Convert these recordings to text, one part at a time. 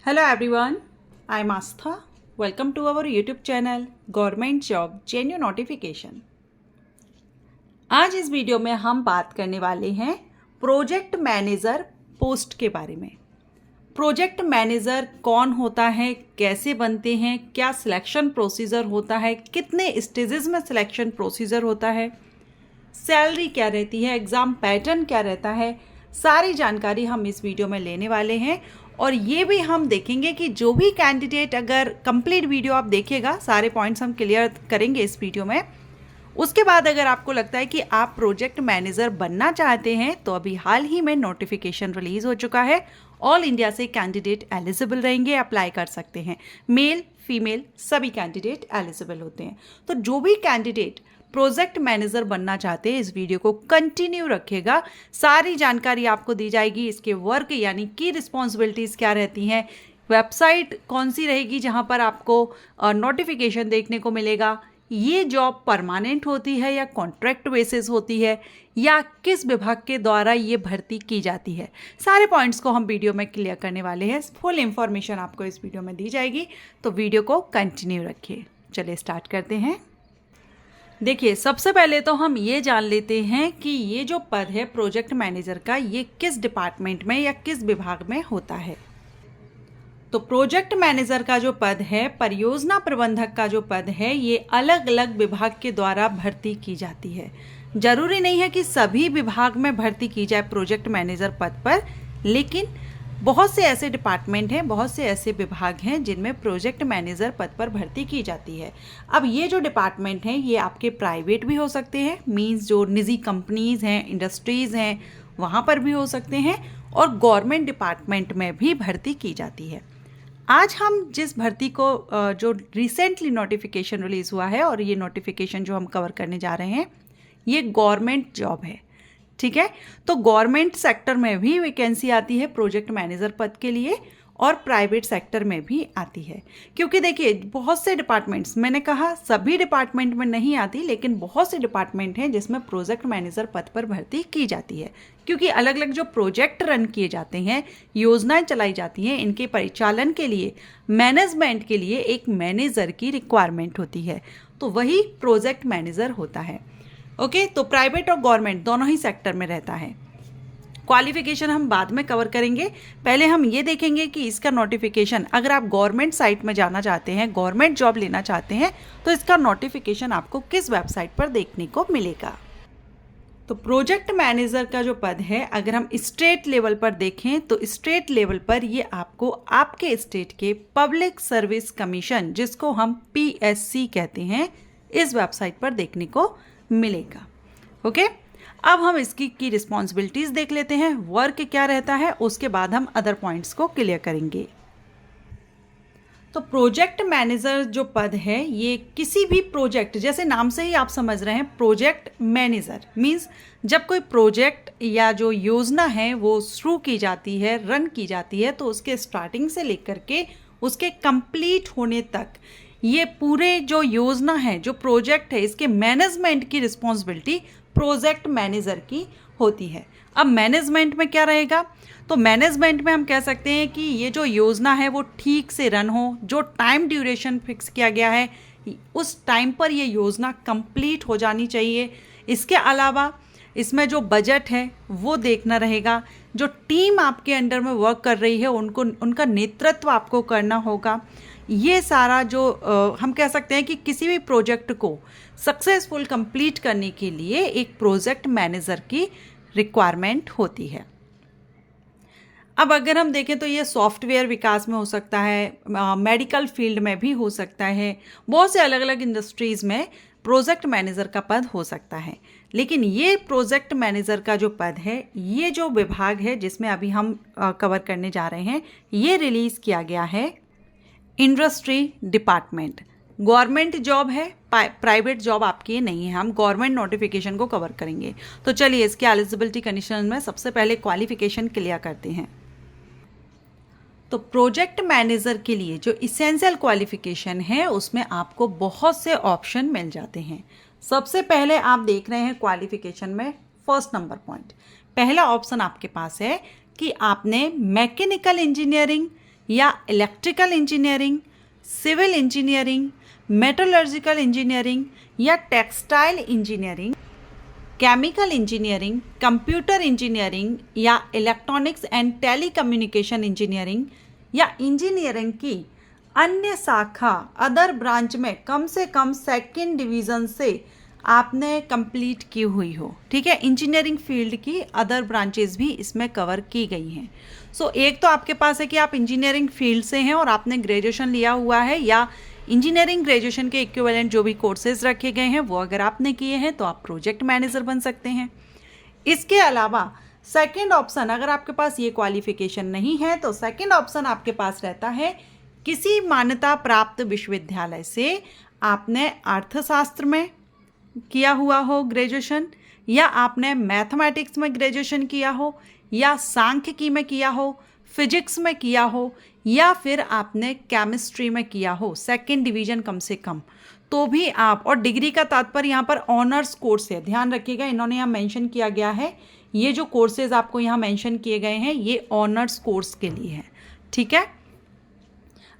Hello everyone, I am Astha. Welcome to our YouTube channel Government Job Genuine Notification. आज इस video में हम बात करने वाले हैं प्रोजेक्ट मैनेजर पोस्ट के बारे में। प्रोजेक्ट मैनेजर कौन होता है, कैसे बनते हैं, क्या सिलेक्शन प्रोसीजर होता है, कितने स्टेजेस में सिलेक्शन प्रोसीजर होता है, सैलरी क्या रहती है, एग्ज़ाम पैटर्न क्या रहता है, सारी जानकारी हम इस वीडियो में लेने वाले हैं। और ये भी हम देखेंगे कि जो भी कैंडिडेट अगर कंप्लीट वीडियो आप देखिएगा, सारे पॉइंट्स हम क्लियर करेंगे इस वीडियो में। उसके बाद अगर आपको लगता है कि आप प्रोजेक्ट मैनेजर बनना चाहते हैं तो अभी हाल ही में नोटिफिकेशन रिलीज़ हो चुका है। ऑल इंडिया से कैंडिडेट एलिजिबल रहेंगे, अप्लाई कर सकते हैं। मेल फीमेल सभी कैंडिडेट एलिजिबल होते हैं। तो जो भी कैंडिडेट प्रोजेक्ट मैनेजर बनना चाहते हैं इस वीडियो को कंटिन्यू रखिएगा, सारी जानकारी आपको दी जाएगी। इसके वर्क यानी की रिस्पॉन्सिबिलिटीज़ क्या रहती हैं, वेबसाइट कौन सी रहेगी जहां पर आपको नोटिफिकेशन देखने को मिलेगा, ये जॉब परमानेंट होती है या कॉन्ट्रैक्ट बेसिस होती है, या किस विभाग के द्वारा ये भर्ती की जाती है, सारे पॉइंट्स को हम वीडियो में क्लियर करने वाले हैं। फुल इंफॉर्मेशन आपको इस वीडियो में दी जाएगी, तो वीडियो को कंटिन्यू रखिए। चलिए स्टार्ट करते हैं। देखिए, सबसे पहले तो हम ये जान लेते हैं कि ये जो पद है प्रोजेक्ट मैनेजर का, ये किस डिपार्टमेंट में या किस विभाग में होता है। तो प्रोजेक्ट मैनेजर का जो पद है, परियोजना प्रबंधक का जो पद है, ये अलग अलग विभाग के द्वारा भर्ती की जाती है। जरूरी नहीं है कि सभी विभाग में भर्ती की जाए प्रोजेक्ट मैनेजर पद पर, लेकिन बहुत से ऐसे डिपार्टमेंट हैं, बहुत से ऐसे विभाग हैं जिनमें प्रोजेक्ट मैनेजर पद पर भर्ती की जाती है। अब ये जो डिपार्टमेंट हैं ये आपके प्राइवेट भी हो सकते हैं, मींस जो निजी कंपनीज हैं, इंडस्ट्रीज़ हैं, वहाँ पर भी हो सकते हैं, और गवर्नमेंट डिपार्टमेंट में भी भर्ती की जाती है। आज हम जिस भर्ती को जो रिसेंटली नोटिफिकेशन रिलीज़ हुआ है, और ये नोटिफिकेशन जो हम कवर करने जा रहे हैं, ये गवर्नमेंट जॉब है। ठीक है, तो गवर्नमेंट सेक्टर में भी वैकेंसी आती है प्रोजेक्ट मैनेजर पद के लिए, और प्राइवेट सेक्टर में भी आती है। क्योंकि देखिए, बहुत से डिपार्टमेंट्स, मैंने कहा सभी डिपार्टमेंट में नहीं आती, लेकिन बहुत से डिपार्टमेंट हैं जिसमें प्रोजेक्ट मैनेजर पद पर भर्ती की जाती है। क्योंकि अलग अलग जो प्रोजेक्ट रन किए जाते हैं, योजनाएं चलाई जाती हैं, इनके परिचालन के लिए, मैनेजमेंट के लिए एक मैनेजर की रिक्वायरमेंट होती है, तो वही प्रोजेक्ट मैनेजर होता है। ओके, तो प्राइवेट और गवर्नमेंट दोनों ही सेक्टर में रहता है। क्वालिफिकेशन हम बाद में कवर करेंगे, पहले हम ये देखेंगे कि इसका नोटिफिकेशन, अगर आप गवर्नमेंट साइट में जाना चाहते हैं, गवर्नमेंट जॉब लेना चाहते हैं, तो इसका नोटिफिकेशन आपको किस वेबसाइट पर देखने को मिलेगा। तो प्रोजेक्ट मैनेजर का जो पद है, अगर हम स्टेट लेवल पर देखें तो स्टेट लेवल पर ये आपको आपके स्टेट के पब्लिक सर्विस कमीशन, जिसको हम PSC कहते हैं, इस वेबसाइट पर देखने को मिलेगा। ओके, अब हम इसकी की रिस्पॉन्सिबिलिटीज़ देख लेते हैं, वर्क क्या रहता है, उसके बाद हम अदर पॉइंट्स को क्लियर करेंगे। तो प्रोजेक्ट मैनेजर जो पद है, ये किसी भी प्रोजेक्ट, जैसे नाम से ही आप समझ रहे हैं, प्रोजेक्ट मैनेजर मीन्स जब कोई प्रोजेक्ट या जो योजना है वो शुरू की जाती है, रन की जाती है, तो उसके स्टार्टिंग से लेकर के उसके कंप्लीट होने तक ये पूरे जो योजना है, जो प्रोजेक्ट है, इसके मैनेजमेंट की रिस्पॉन्सिबिलिटी प्रोजेक्ट मैनेजर की होती है। अब मैनेजमेंट में क्या रहेगा, तो मैनेजमेंट में हम कह सकते हैं कि ये जो योजना है वो ठीक से रन हो, जो टाइम ड्यूरेशन फिक्स किया गया है उस टाइम पर ये योजना कंप्लीट हो जानी चाहिए। इसके अलावा इसमें जो बजट है वो देखना रहेगा, जो टीम आपके अंडर में वर्क कर रही है उनका नेतृत्व आपको करना होगा। ये सारा जो हम कह सकते हैं कि किसी भी प्रोजेक्ट को सक्सेसफुल कंप्लीट करने के लिए एक प्रोजेक्ट मैनेजर की रिक्वायरमेंट होती है। अब अगर हम देखें तो ये सॉफ्टवेयर विकास में हो सकता है, मेडिकल फील्ड में भी हो सकता है, बहुत से अलग अलग इंडस्ट्रीज़ में प्रोजेक्ट मैनेजर का पद हो सकता है। लेकिन ये प्रोजेक्ट मैनेजर का जो पद है, ये जो विभाग है जिसमें अभी हम कवर करने जा रहे हैं, ये रिलीज़ किया गया है इंडस्ट्री डिपार्टमेंट। गवर्नमेंट जॉब है, प्राइवेट जॉब आपकी नहीं है, हम गवर्नमेंट नोटिफिकेशन को कवर करेंगे। तो चलिए इसके एलिजिबिलिटी कंडीशन में सबसे पहले क्वालिफिकेशन क्लियर करते हैं। तो प्रोजेक्ट मैनेजर के लिए जो इसेंशियल क्वालिफिकेशन है उसमें आपको बहुत से ऑप्शन मिल जाते हैं। सबसे पहले आप देख रहे हैं क्वालिफिकेशन में फर्स्ट नंबर पॉइंट, पहला ऑप्शन आपके पास है कि आपने मैकेनिकल इंजीनियरिंग या electrical engineering, civil engineering, metallurgical engineering या textile engineering, chemical engineering, computer engineering या इलेक्ट्रॉनिक्स एंड टेलीकम्युनिकेशन इंजीनियरिंग या इंजीनियरिंग की अन्य शाखा अदर ब्रांच में कम से कम सेकंड डिवीज़न से आपने कंप्लीट की हुई हो। ठीक है, इंजीनियरिंग फील्ड की अदर ब्रांचेस भी इसमें कवर की गई हैं। सो एक तो आपके पास है कि आप इंजीनियरिंग फील्ड से हैं और आपने ग्रेजुएशन लिया हुआ है, या इंजीनियरिंग ग्रेजुएशन के इक्विवेलेंट जो भी कोर्सेज रखे गए हैं वो अगर आपने किए हैं तो आप प्रोजेक्ट मैनेजर बन सकते हैं। इसके अलावा सेकंड ऑप्शन, अगर आपके पास ये क्वालिफिकेशन नहीं है तो सेकंड ऑप्शन आपके पास रहता है किसी मान्यता प्राप्त विश्वविद्यालय से आपने अर्थशास्त्र में किया हुआ हो ग्रेजुएशन, या आपने मैथमेटिक्स में ग्रेजुएशन किया हो, या सांख्यिकी में किया हो, फिजिक्स में किया हो, या फिर आपने केमिस्ट्री में किया हो सेकंड डिवीजन कम से कम, तो भी आप, और डिग्री का तात्पर्य यहाँ पर ऑनर्स कोर्स है, ध्यान रखिएगा, इन्होंने यहाँ मेंशन किया गया है, ये जो कोर्सेज आपको यहाँ मेंशन किए गए हैं ये ऑनर्स कोर्स के लिए है। ठीक है,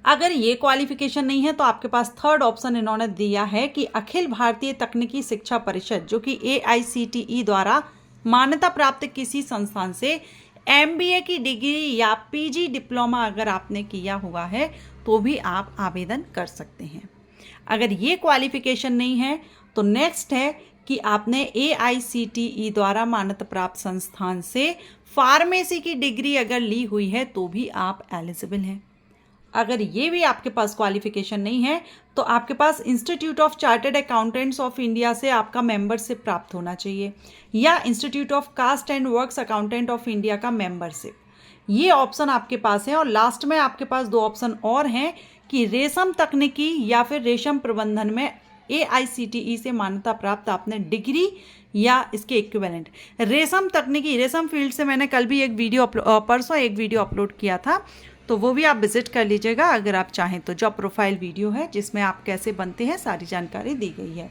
अगर ये क्वालिफिकेशन नहीं है तो आपके पास थर्ड ऑप्शन इन्होंने दिया है कि अखिल भारतीय तकनीकी शिक्षा परिषद, जो कि AICTE द्वारा मान्यता प्राप्त किसी संस्थान से MBA की डिग्री या PG डिप्लोमा अगर आपने किया हुआ है तो भी आप आवेदन कर सकते हैं। अगर ये क्वालिफिकेशन नहीं है तो नेक्स्ट है कि आपने AICTE द्वारा मान्यता प्राप्त संस्थान से फार्मेसी की डिग्री अगर ली हुई है तो भी आप एलिजिबल हैं। अगर ये भी आपके पास क्वालिफिकेशन नहीं है तो आपके पास institute of chartered accountants of India से आपका मेंबरशिप प्राप्त होना चाहिए, या institute of cost and works accountant of India का मेंबरशिप। ये ऑप्शन आपके पास है। और लास्ट में आपके पास दो ऑप्शन और हैं कि रेशम तकनीकी या फिर रेशम प्रबंधन में AICTE से मान्यता प्राप्त आपने डिग्री या इसके इक्विवेलेंट। रेशम तकनीकी, रेशम फील्ड से मैंने कल भी परसों एक वीडियो अपलोड किया था, तो वो भी आप विजिट कर लीजिएगा अगर आप चाहें तो। जॉब प्रोफाइल वीडियो है जिसमें आप कैसे बनते हैं सारी जानकारी दी गई है।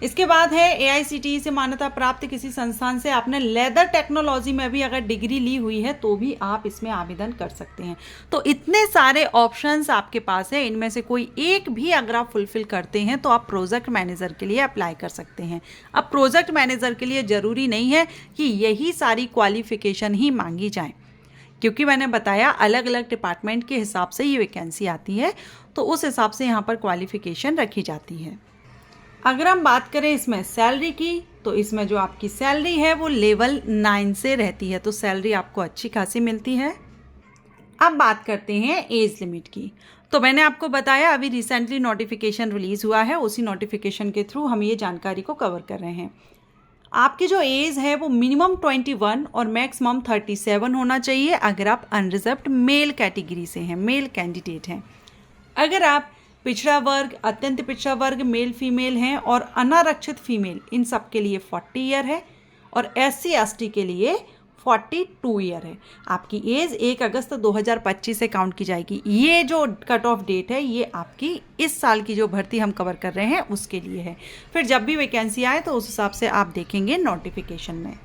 इसके बाद है AICTE से मान्यता प्राप्त किसी संस्थान से आपने लेदर टेक्नोलॉजी में भी अगर डिग्री ली हुई है तो भी आप इसमें आवेदन कर सकते हैं। तो इतने सारे ऑप्शंस आपके पास है, इनमें से कोई एक भी अगर आप फुलफिल करते हैं तो आप प्रोजेक्ट मैनेजर के लिए अप्लाई कर सकते हैं। अब प्रोजेक्ट मैनेजर के लिए ज़रूरी नहीं है कि यही सारी क्वालिफिकेशन ही मांगी जाए, क्योंकि मैंने बताया अलग अलग डिपार्टमेंट के हिसाब से ये वैकेंसी आती है, तो उस हिसाब से यहाँ पर क्वालिफिकेशन रखी जाती है। अगर हम बात करें इसमें सैलरी की, तो इसमें जो आपकी सैलरी है वो लेवल 9 से रहती है, तो सैलरी आपको अच्छी खासी मिलती है। अब बात करते हैं एज लिमिट की। तो मैंने आपको बताया अभी रिसेंटली नोटिफिकेशन रिलीज़ हुआ है, उसी नोटिफिकेशन के थ्रू हम ये जानकारी को कवर कर रहे हैं। आपकी जो एज है वो मिनिमम 21 और मैक्सिमम 37 होना चाहिए अगर आप अनरिजर्व्ड मेल कैटेगरी से हैं, मेल कैंडिडेट हैं। अगर आप पिछड़ा वर्ग, अत्यंत पिछड़ा वर्ग, मेल फीमेल हैं और अनारक्षित फीमेल, इन सब के लिए 40 ईयर है, और SC ST के लिए 42 ईयर है। आपकी एज 1 अगस्त 2025 से काउंट की जाएगी। ये जो कट ऑफ डेट है ये आपकी इस साल की जो भर्ती हम कवर कर रहे हैं उसके लिए है। फिर जब भी वैकेंसी आए तो उस हिसाब से आप देखेंगे नोटिफिकेशन में।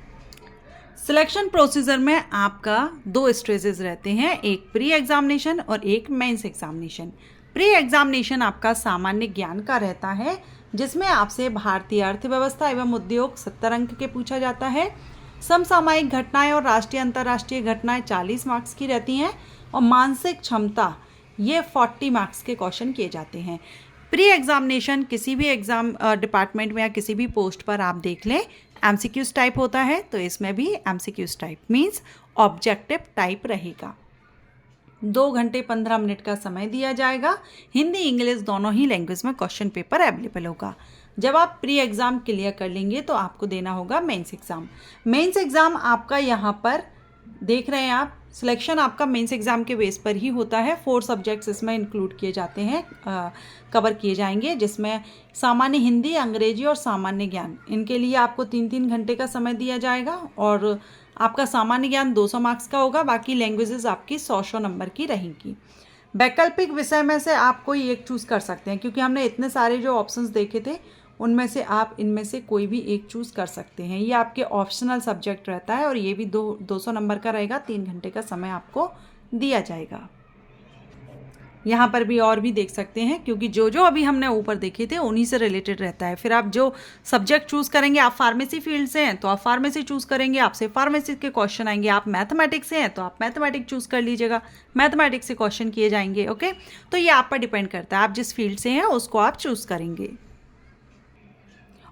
सिलेक्शन प्रोसीजर में आपका 2 स्टेजेस रहते हैं, एक प्री एग्जामिनेशन और एक मेंस एग्जामिनेशन। प्री एग्जामिनेशन आपका सामान्य ज्ञान का रहता है, जिसमें आपसे भारतीय अर्थव्यवस्था एवं उद्योग 70 अंक के पूछा जाता है। समसामयिक घटनाएं और राष्ट्रीय अंतर्राष्ट्रीय घटनाएं 40 मार्क्स की रहती हैं, और मानसिक क्षमता ये 40 मार्क्स के क्वेश्चन किए जाते हैं। प्री एग्जामिनेशन किसी भी एग्जाम डिपार्टमेंट में या किसी भी पोस्ट पर आप देख लें MCQs टाइप होता है, तो इसमें भी MCQs type means objective type रहेगा। 2 घंटे 15 मिनट का समय दिया जाएगा। हिंदी इंग्लिश दोनों ही लैंग्वेज में क्वेश्चन पेपर अवेलेबल होगा। जब आप प्री एग्ज़ाम क्लियर कर लेंगे तो आपको देना होगा मेंस एग्ज़ाम। मेंस एग्ज़ाम आपका यहाँ पर देख रहे हैं आप, सिलेक्शन आपका मेंस एग्ज़ाम के बेस पर ही होता है। 4 सब्जेक्ट्स इसमें इंक्लूड किए जाते हैं, कवर किए जाएंगे, जिसमें सामान्य हिंदी, अंग्रेजी और सामान्य ज्ञान। इनके लिए आपको 3-3 घंटे का समय दिया जाएगा, और आपका सामान्य ज्ञान 200 मार्क्स का होगा, बाकी लैंग्वेजेस आपकी 100 नंबर की रहेंगी। वैकल्पिक विषय में से आप कोई एक चूज़ कर सकते हैं, क्योंकि हमने इतने सारे जो ऑप्शंस देखे थे उनमें से आप इनमें से कोई भी एक चूज़ कर सकते हैं। ये आपके ऑप्शनल सब्जेक्ट रहता है, और ये भी 200 नंबर का रहेगा। 3 घंटे का समय आपको दिया जाएगा। यहाँ पर भी और भी देख सकते हैं, क्योंकि जो जो अभी हमने ऊपर देखे थे उन्हीं से रिलेटेड रहता है। फिर आप जो सब्जेक्ट चूज़ करेंगे, आप फार्मेसी फील्ड से हैं तो आप फार्मेसी चूज़ करेंगे, आपसे फार्मेसी के क्वेश्चन आएंगे। आप मैथमेटिक्स से हैं तो आप मैथमेटिक्स चूज़ कर लीजिएगा, मैथमेटिक्स से क्वेश्चन किए जाएंगे। ओके, तो ये आप पर डिपेंड करता है, आप जिस फील्ड से हैं उसको आप चूज़ करेंगे।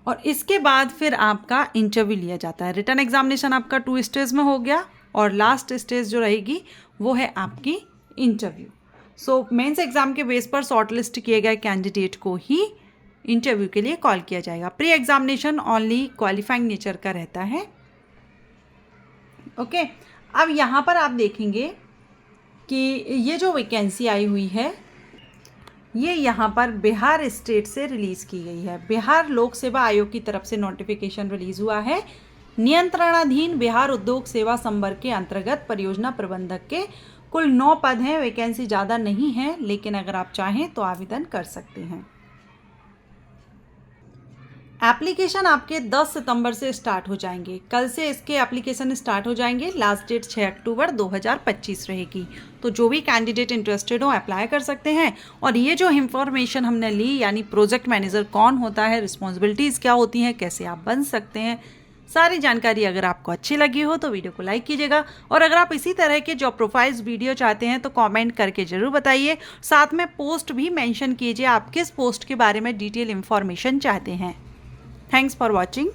और इसके बाद फिर आपका इंटरव्यू लिया जाता है। रिटन एग्जामिनेशन आपका 2 स्टेज में हो गया और लास्ट स्टेज जो रहेगी वो है आपकी इंटरव्यू। सो मेंस एग्जाम के बेस पर शॉर्टलिस्ट किए गए कैंडिडेट को ही इंटरव्यू के लिए कॉल किया जाएगा। Pre examination only qualifying nature का रहता है। ओके, अब यहाँ पर आप देखेंगे कि ये जो वैकेंसी आई हुई है ये यहाँ पर बिहार स्टेट से रिलीज़ की गई है। बिहार लोक सेवा आयोग की तरफ से नोटिफिकेशन रिलीज़ हुआ है। नियंत्रणाधीन बिहार उद्योग सेवा संवर्ग के अंतर्गत परियोजना प्रबंधक के कुल 9 पद हैं। वैकेंसी ज़्यादा नहीं है, लेकिन अगर आप चाहें तो आवेदन कर सकते हैं। एप्लीकेशन आपके 10 सितंबर से स्टार्ट हो जाएंगे। कल से इसके एप्लीकेशन स्टार्ट हो जाएंगे। लास्ट डेट 6 अक्टूबर 2025 रहेगी। तो जो भी कैंडिडेट इंटरेस्टेड हो अप्लाई कर सकते हैं। और ये जो इंफॉर्मेशन हमने ली, यानी प्रोजेक्ट मैनेजर कौन होता है, रिस्पॉन्सिबिलिटीज़ क्या होती हैं, कैसे आप बन सकते हैं, सारी जानकारी अगर आपको अच्छी लगी हो तो वीडियो को लाइक कीजिएगा। और अगर आप इसी तरह के जॉब प्रोफाइल्स वीडियो चाहते हैं तो कमेंट करके ज़रूर बताइए। साथ में पोस्ट भी मेंशन कीजिए, आप किस पोस्ट के बारे में डिटेल इन्फॉर्मेशन चाहते हैं। Thanks for watching.